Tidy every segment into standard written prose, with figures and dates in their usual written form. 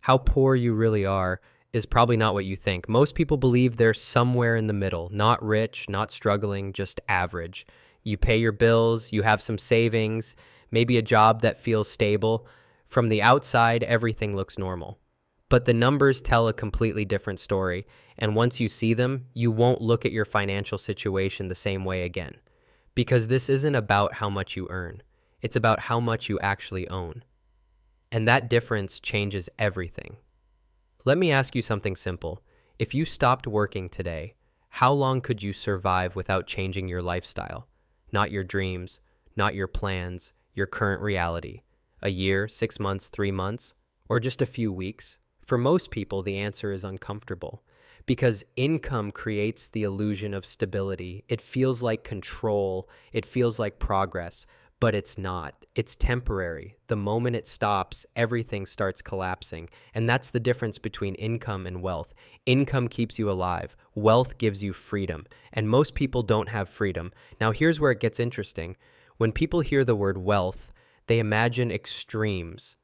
how poor you really are is probably not what you think. Most people believe they're somewhere in the middle, not rich, not struggling, just average. You pay your bills, you have some savings, maybe a job that feels stable. From the outside, everything looks normal. But the numbers tell a completely different story, and once you see them, you won't look at your financial situation the same way again. Because this isn't about how much you earn, it's about how much you actually own. And that difference changes everything. Let me ask you something simple. If you stopped working today, how long could you survive without changing your lifestyle? Not your dreams, not your plans, your current reality. A year, 6 months, 3 months, or just a few weeks? For most people, the answer is uncomfortable because income creates the illusion of stability. It feels like control, it feels like progress, but it's not. It's temporary. The moment it stops, everything starts collapsing. And that's the difference between income and wealth. Income keeps you alive. Wealth gives you freedom. And most people don't have freedom. Now, here's where it gets interesting. When people hear the word wealth, they imagine extremes.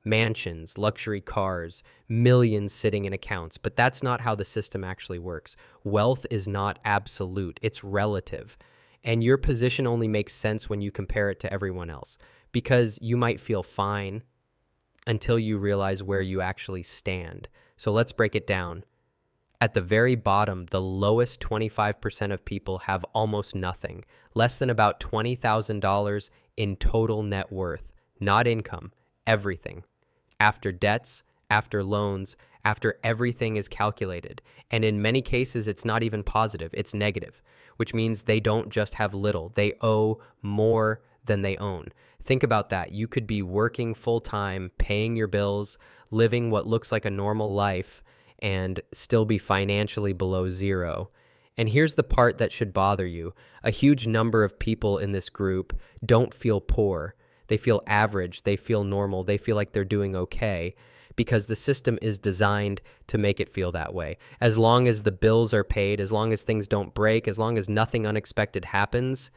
Mansions, luxury cars, millions sitting in accounts. But that's not how the system actually works. Wealth is not absolute. It's relative. And your position only makes sense when you compare it to everyone else, because you might feel fine until you realize where you actually stand. So let's break it down. At the very bottom, the lowest 25% of people have almost nothing, less than about $20,000 in total net worth, not income, everything. After debts, after loans, after everything is calculated. And in many cases, it's not even positive, it's negative, which means they don't just have little, they owe more than they own. Think about that. You could be working full time, paying your bills, living what looks like a normal life, and still be financially below zero. And here's the part that should bother you. A huge number of people in this group don't feel poor. They feel average, they feel normal, they feel like they're doing okay, because the system is designed to make it feel that way. As long as the bills are paid, as long as things don't break, as long as nothing unexpected happens,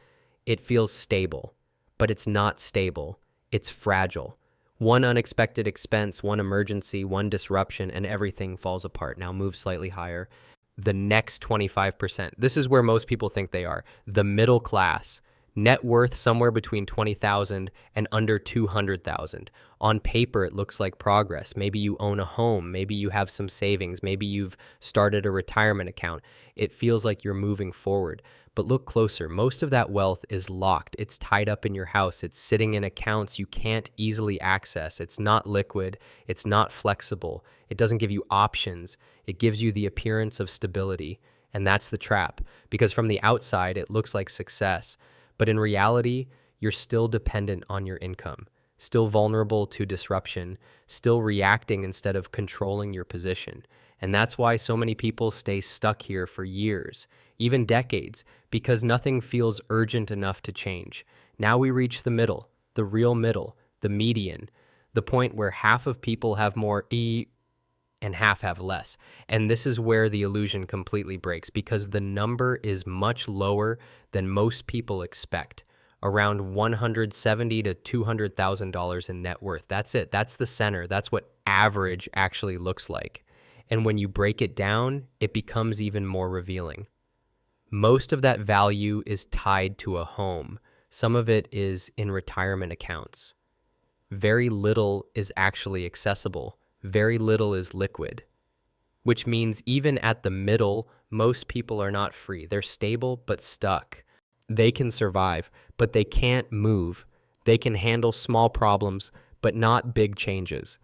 it feels stable. But it's not stable. It's fragile. One unexpected expense, one emergency, one disruption, and everything falls apart. Now move slightly higher. The next 25%. This is where most people think they are. The middle class. Net worth somewhere between 20,000 and under 200,000. On paper, it looks like progress. Maybe you own a home. Maybe you have some savings. Maybe you've started a retirement account. It feels like you're moving forward. But look closer. Most of that wealth is locked. It's tied up in your house. It's sitting in accounts you can't easily access. It's not liquid. It's not flexible. It doesn't give you options. It gives you the appearance of stability. And that's the trap. Because from the outside, it looks like success. But in reality, you're still dependent on your income, still vulnerable to disruption, still reacting instead of controlling your position. And that's why so many people stay stuck here for years, even decades, because nothing feels urgent enough to change. Now we reach the middle, the real middle, the median, the point where half of people have more and half have less. And this is where the illusion completely breaks, because the number is much lower than most people expect. Around $170,000 to $200,000 in net worth. That's it. That's the center. That's what average actually looks like. And when you break it down, it becomes even more revealing. Most of that value is tied to a home. Some of it is in retirement accounts. Very little is actually accessible. Very little is liquid, which means even at the middle, most people are not free. They're stable but stuck. They can survive, but they can't move. They can handle small problems, but not big changes.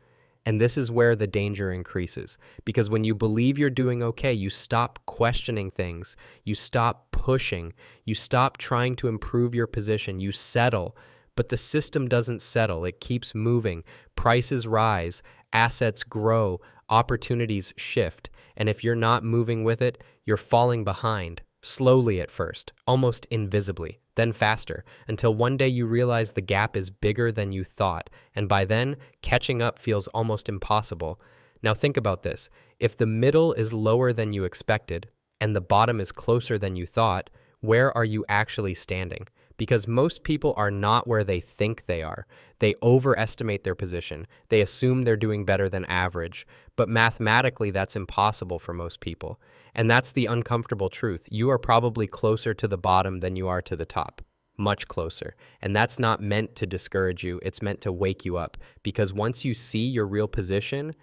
And this is where the danger increases, because when you believe you're doing okay, you stop questioning things. You stop pushing. You stop trying to improve your position. You settle. But the system doesn't settle. It keeps moving. Prices rise. Assets grow, opportunities shift, and if you're not moving with it, you're falling behind, slowly at first, almost invisibly, then faster, until one day you realize the gap is bigger than you thought, and by then, catching up feels almost impossible. Now think about this. If the middle is lower than you expected, and the bottom is closer than you thought, where are you actually standing? because most people are not where they think they are. They overestimate their position. They assume they're doing better than average, but mathematically that's impossible for most people. And that's the uncomfortable truth. You are probably closer to the bottom than you are to the top. Much closer. And that's not meant to discourage you. It's meant to wake you up, because once you see your real position,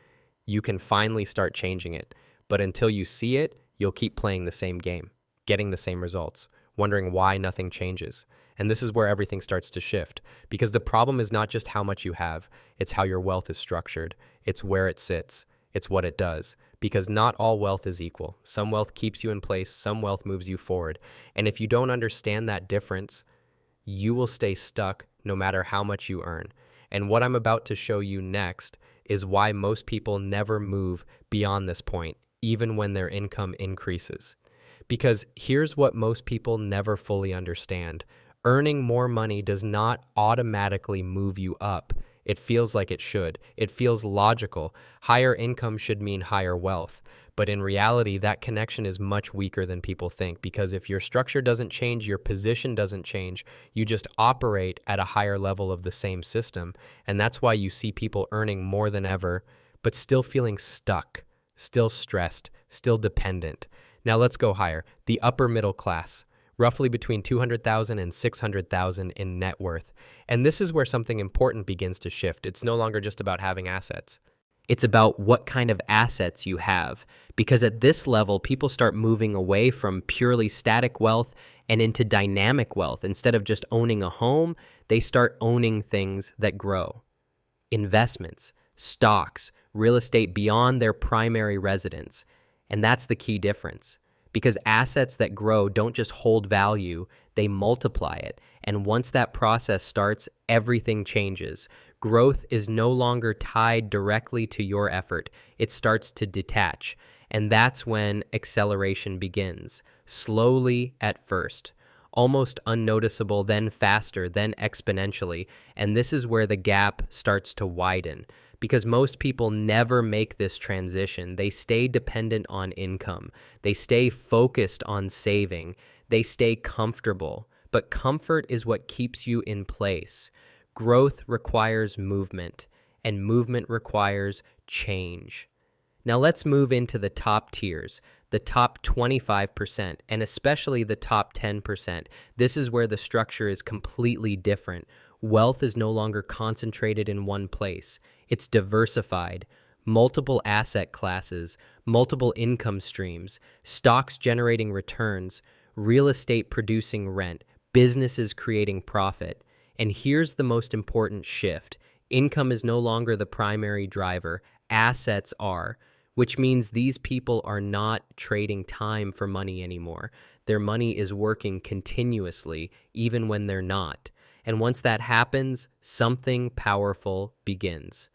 you can finally start changing it. But until you see it, you'll keep playing the same game, getting the same results, wondering why nothing changes. And this is where everything starts to shift, because the problem is not just how much you have, it's how your wealth is structured. It's where it sits. It's what it does. Because not all wealth is equal. Some wealth keeps you in place, some wealth moves you forward. And if you don't understand that difference, you will stay stuck no matter how much you earn. And what I'm about to show you next is why most people never move beyond this point, even when their income increases. Because here's what most people never fully understand. Earning more money does not automatically move you up. It feels like it should. It feels logical. Higher income should mean higher wealth. But in reality, that connection is much weaker than people think, because if your structure doesn't change, your position doesn't change, you just operate at a higher level of the same system. And that's why you see people earning more than ever, but still feeling stuck, still stressed, still dependent. Now let's go higher. The upper middle class, roughly between 200,000 and 600,000 in net worth. And this is where something important begins to shift. It's no longer just about having assets. It's about what kind of assets you have. Because at this level, people start moving away from purely static wealth and into dynamic wealth. Instead of just owning a home, they start owning things that grow. Investments, stocks, real estate beyond their primary residence. And that's the key difference. Because assets that grow don't just hold value, they multiply it. And once that process starts, everything changes. Growth is no longer tied directly to your effort. It starts to detach. And that's when acceleration begins. Slowly at first, almost unnoticeable, then faster, then exponentially. And this is where the gap starts to widen. Because most people never make this transition. They stay dependent on income. They stay focused on saving. They stay comfortable. But comfort is what keeps you in place. Growth requires movement, and movement requires change. Now let's move into the top tiers, the top 25%, and especially the top 10%. This is where the structure is completely different. Wealth is no longer concentrated in one place. It's diversified. Multiple asset classes, multiple income streams, stocks generating returns, real estate producing rent, businesses creating profit. And here's the most important shift. Income is no longer the primary driver. Assets are, which means these people are not trading time for money anymore. Their money is working continuously, even when they're not. And once that happens, something powerful begins.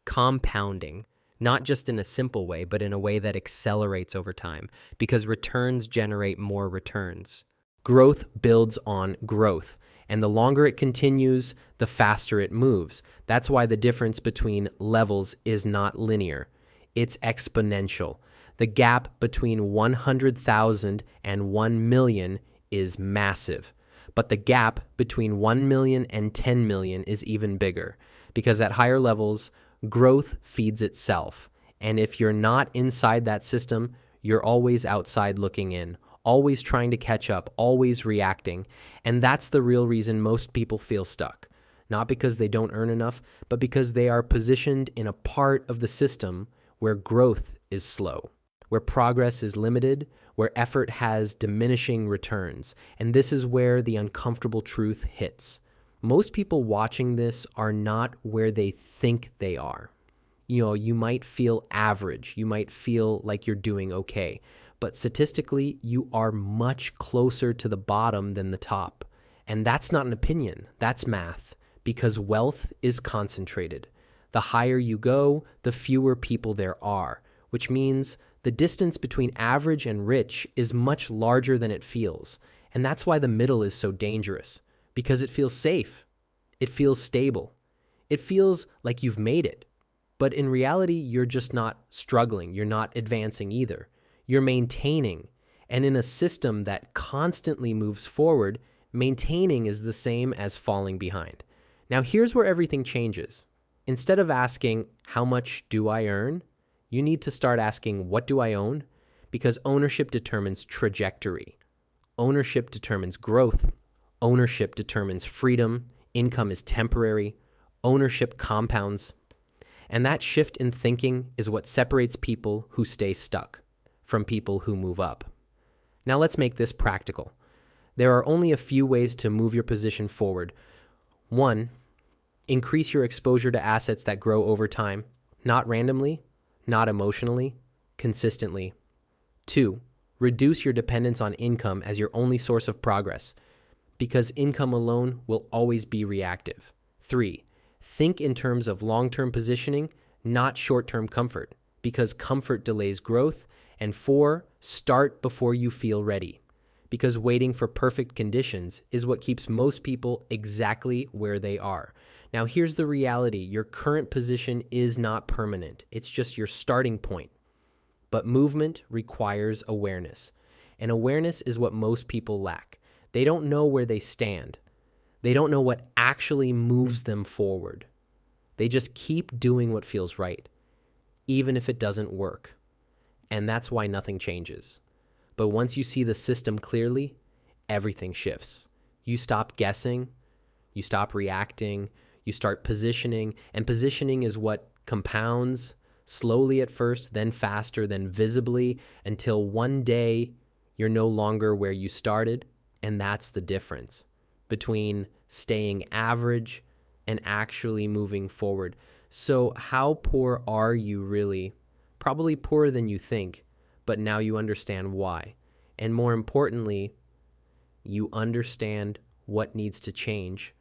Compounding, not just in a simple way, but in a way that accelerates over time, because returns generate more returns. Growth builds on growth. And the longer it continues, the faster it moves. That's why the difference between levels is not linear. It's exponential. The gap between 100,000 and 1 million is massive. But the gap between 1 million and 10 million is even bigger. Because at higher levels, growth feeds itself. And if you're not inside that system, you're always outside looking in. Always trying to catch up, always reacting. And that's the real reason most people feel stuck. Not because they don't earn enough, but because they are positioned in a part of the system where growth is slow, where progress is limited, where effort has diminishing returns. And this is where the uncomfortable truth hits. Most people watching this are not where they think they are. You might feel average. You might feel like you're doing okay. But statistically, you are much closer to the bottom than the top. And that's not an opinion, that's math, because wealth is concentrated. The higher you go, the fewer people there are, which means the distance between average and rich is much larger than it feels. And that's why the middle is so dangerous, because it feels safe. It feels stable. It feels like you've made it. But in reality, you're just not struggling. You're not advancing either. You're maintaining. And in a system that constantly moves forward, Maintaining is the same as falling behind. Now, here's where everything changes. Instead of asking, how much do I earn? You need to start asking, what do I own? Because ownership determines trajectory. Ownership determines growth. Ownership determines freedom. Income is temporary. Ownership compounds. And that shift in thinking is what separates people who stay stuck from people who move up. Now let's make this practical. There are only a few ways to move your position forward. 1, increase your exposure to assets that grow over time, not randomly, not emotionally, consistently. 2, reduce your dependence on income as your only source of progress, because income alone will always be reactive. 3, think in terms of long-term positioning, not short-term comfort, because comfort delays growth. And 4, start before you feel ready, because waiting for perfect conditions is what keeps most people exactly where they are. Now, here's the reality. Your current position is not permanent. It's just your starting point. But movement requires awareness. And awareness is what most people lack. They don't know where they stand. They don't know what actually moves them forward. They just keep doing what feels right, even if it doesn't work. And that's why nothing changes. But once you see the system clearly, everything shifts. You stop guessing, you stop reacting, you start positioning, and positioning is what compounds slowly at first, then faster, then visibly, until one day you're no longer where you started. And that's the difference between staying average and actually moving forward. So how poor are you really? Probably poorer than you think, but now you understand why. And more importantly, you understand what needs to change